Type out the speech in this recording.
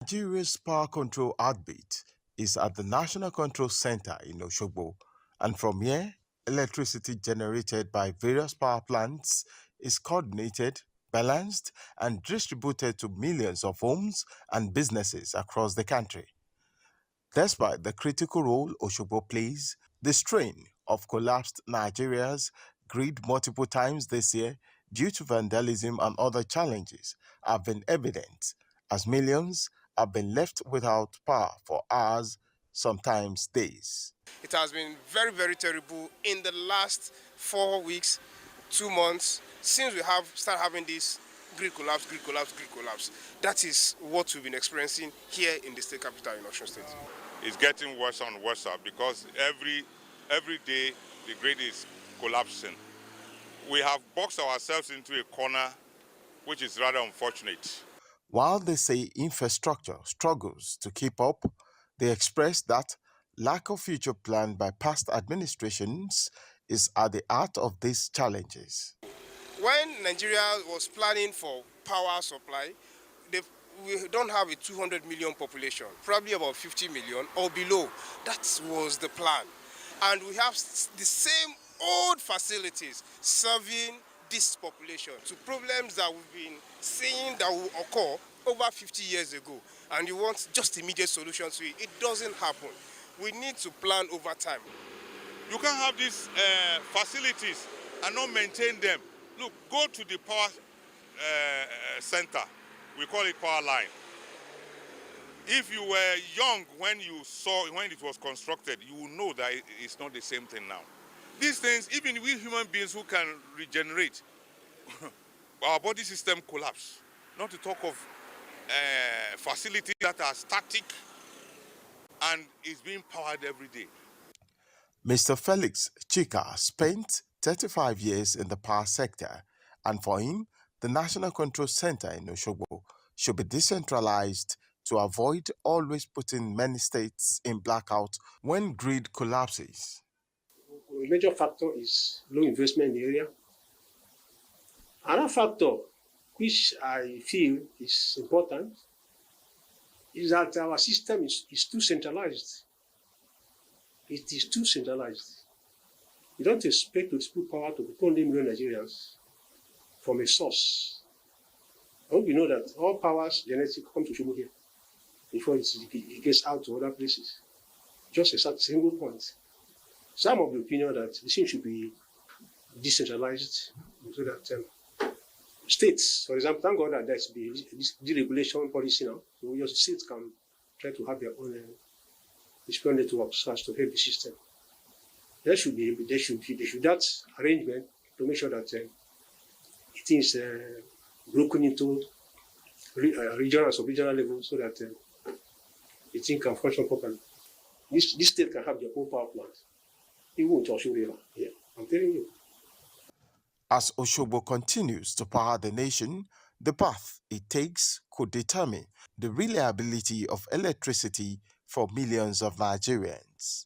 Nigeria's power control outbit is at the National Control Center in Osogbo, and from here, electricity generated by various power plants is coordinated, balanced, and distributed to millions of homes and businesses across the country. Despite the critical role Osogbo plays, the strain of collapsed Nigeria's grid multiple times this year due to vandalism and other challenges have been evident as millions have been left without power for hours, sometimes days. It has been very, very terrible in the last 4 weeks, 2 months, since we have started having this grid collapse, grid collapse, grid collapse. That is what we've been experiencing here in the state capital in Osun State. It's getting worse and worse because every day the grid is collapsing. We have boxed ourselves into a corner, which is rather unfortunate. While they say infrastructure struggles to keep up, they express that lack of future plan by past administrations is at the heart of these challenges. When Nigeria was planning for power supply, we don't have a 200 million population, probably about 50 million or below. That was the plan. And we have the same old facilities serving this population to problems that we've been seeing that will occur over 50 years ago. And you want just immediate solutions to it. It doesn't happen. We need to plan over time. You can't have these facilities and not maintain them. Look, go to the power center. We call it power line. If you were young when you saw when it was constructed, you will know that it's not the same thing now. These things, even we human beings who can regenerate, our body system collapse. Not to talk of facilities that are static and is being powered every day. Mr. Felix Chika spent 35 years in the power sector, and for him, the National Control Center in Osogbo should be decentralized to avoid always putting many states in blackout when grid collapses. A major factor is low investment in the area. Another factor which I feel is important is that our system is too centralized. It is too centralized. You don't expect to distribute power to 200 million Nigerians from a source. I hope you know that all powers generated come to Shubu here before it gets out to other places. Just a single point. Some of the opinion that the thing should be decentralized so that states, for example, thank God that there's this deregulation policy now, so your states can try to have their own distribution networks so as to help the system. There should that arrangement to make sure that it is broken into regional and sub-regional level so that the thing can function properly. This state can have their own power plant. Even with Osogbo here, I'm telling you. As Osogbo continues to power the nation, the path it takes could determine the reliability of electricity for millions of Nigerians.